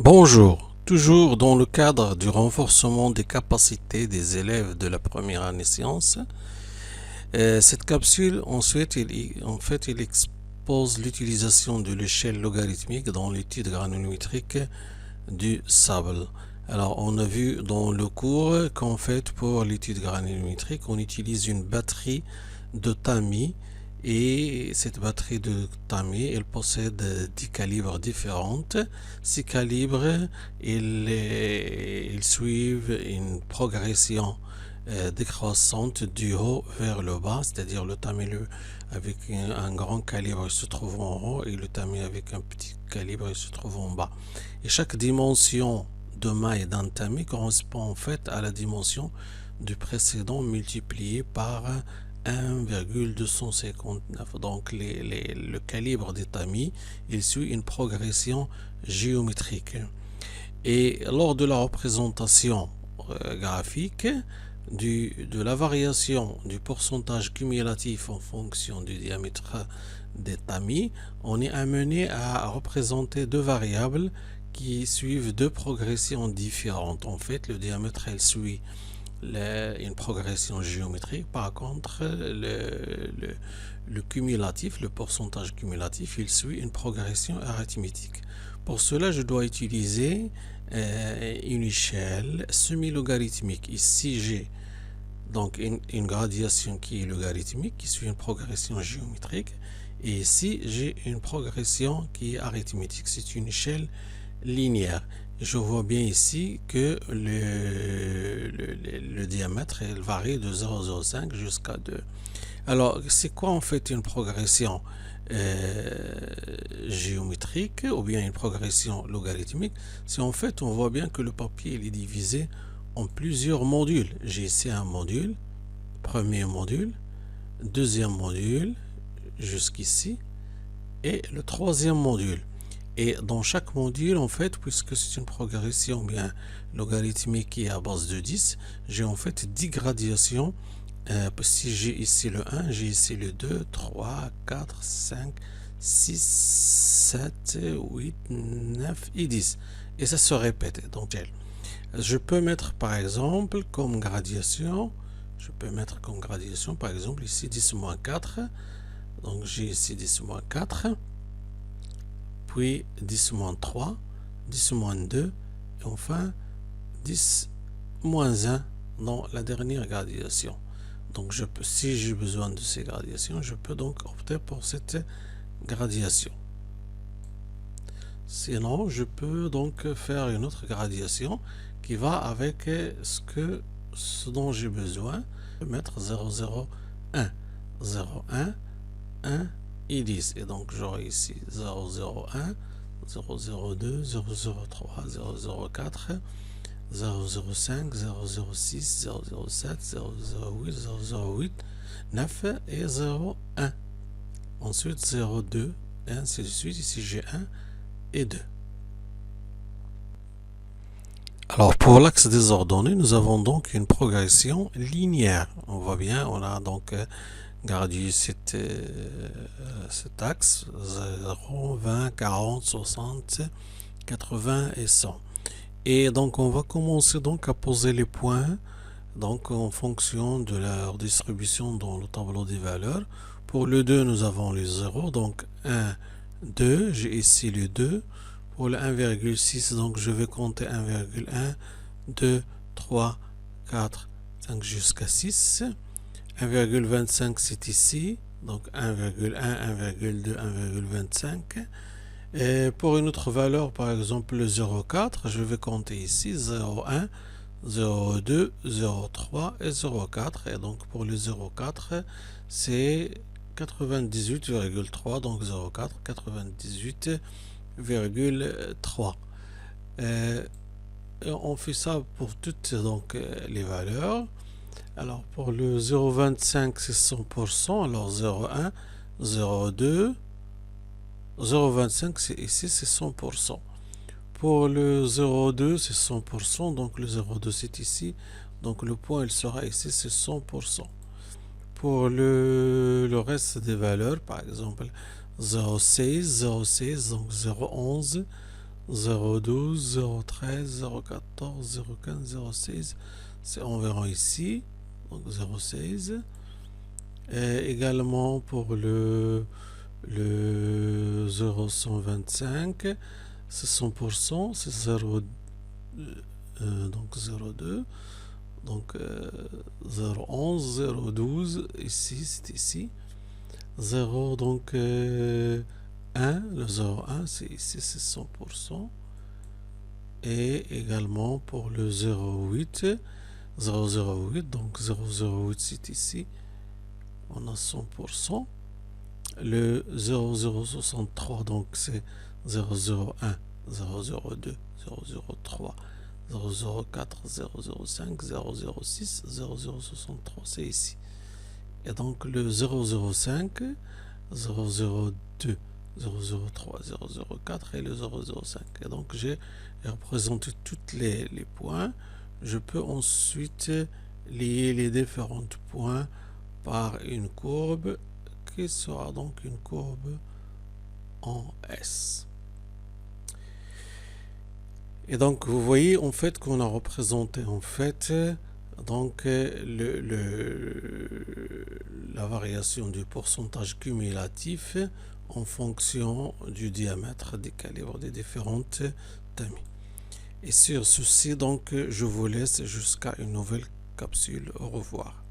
Bonjour, toujours dans le cadre du renforcement des capacités des élèves de la première année sciences, cette capsule ensuite il expose l'utilisation de l'échelle logarithmique dans l'étude granulométrique du sable. Alors on a vu dans le cours qu'en fait pour l'étude granulométrique on utilise une batterie de tamis. Et cette batterie de tamis, elle possède 10 calibres différents. Ces calibres, ils suivent une progression décroissante du haut vers le bas, c'est-à-dire le tamis avec un grand calibre se trouve en haut et le tamis avec un petit calibre se trouve en bas. Et chaque dimension de maille d'un tamis correspond en fait à la dimension du précédent multiplié par 1,259. Donc le calibre des tamis, il suit une progression géométrique. Et lors de la représentation graphique de la variation du pourcentage cumulatif en fonction du diamètre des tamis, on est amené à représenter deux variables qui suivent deux progressions différentes. En fait, le diamètre, elle suit une progression géométrique. Par contre, le cumulatif, le pourcentage cumulatif, il suit une progression arithmétique. Pour cela, je dois utiliser une échelle semi-logarithmique. Ici, j'ai donc une gradation qui est logarithmique, qui suit une progression géométrique. Et ici, j'ai une progression qui est arithmétique. C'est une échelle linéaire. Je vois bien ici que le diamètre il varie de 0,05 jusqu'à 2. Alors, c'est quoi en fait une progression géométrique ou bien une progression logarithmique? C'est en fait, on voit bien que le papier il est divisé en plusieurs modules. J'ai ici un module, premier module, deuxième module, jusqu'ici, et le troisième module. Et dans chaque module, en fait, puisque c'est une progression bien logarithmique qui est à base de 10, j'ai en fait 10 gradations. Si j'ai ici le 1, j'ai ici le 2, 3, 4, 5, 6, 7, 8, 9 et 10. Et ça se répète. Donc, je peux mettre par exemple comme gradation, par exemple ici 10-4. Donc, j'ai ici 10-4. Puis 10-3, 10-2, et enfin 10-1 dans la dernière gradation. Donc si j'ai besoin de ces gradations, je peux donc opter pour cette gradation. Sinon, je peux donc faire une autre gradation qui va avec ce dont j'ai besoin. Je vais mettre 0,01, 0,1, 1 et 10. Et donc j'aurai ici 001, 002, 003, 004, 005, 006, 007, 008, 008, 9 et 01. Ensuite 02 et ainsi de suite. Ici j'ai 1 et 2. Alors pour l'axe des ordonnées, nous avons donc une progression linéaire. On voit bien, on a donc gradué cet axe 0, 20, 40, 60, 80 et 100. Et donc on va commencer donc à poser les points donc en fonction de leur distribution dans le tableau des valeurs. Pour le 2, nous avons les 0, donc 1, 2, j'ai ici le 2. Pour le 1,6, donc je vais compter 1,1, 2, 3, 4, 5 jusqu'à 6. 1,25 c'est ici, donc 1,1, 1,2, 1,25. Et pour une autre valeur, par exemple le 0,4, je vais compter ici 0,1, 0,2, 0,3 et 0,4. Et donc pour le 0,4, c'est 98,3, donc 0,4, 98,3. On fait ça pour toutes donc, les valeurs. Alors pour le 0,25 c'est 100%, alors 0,1, 0,2, 0,25 c'est ici c'est 100%. Pour le 0,2 c'est 100%, donc le 0,2 c'est ici, donc le point il sera ici c'est 100%. Pour le reste des valeurs, par exemple 0,16, 0,16, donc 0,11, 0,12, 0,13, 0,14, 0,15, 0,16. On verra ici. Donc 0,16. Et également pour le 0,125, c'est 100%, c'est 0, donc 0,2. Donc 0,11, 0,12, ici, c'est ici. 0, donc 1, le 0,1, c'est ici, c'est 100%. Et également pour le 0,8, 0,08, donc 0,08, c'est ici. On a 100%. Le 0,063, donc c'est 0,01, 0,02, 0,03, 0,04, 0,05, 0,06, 0,063, c'est ici. Et donc le 0,05, 0,02, 0,03, 0,04 et le 0,05. Et donc j'ai représenté tous les points. Je peux ensuite lier les différents points par une courbe qui sera donc une courbe en S. Et donc vous voyez en fait qu'on a représenté en fait donc la variation du pourcentage cumulatif en fonction du diamètre des calibres des différentes tamis. Et sur ceci donc je vous laisse jusqu'à une nouvelle capsule. Au revoir.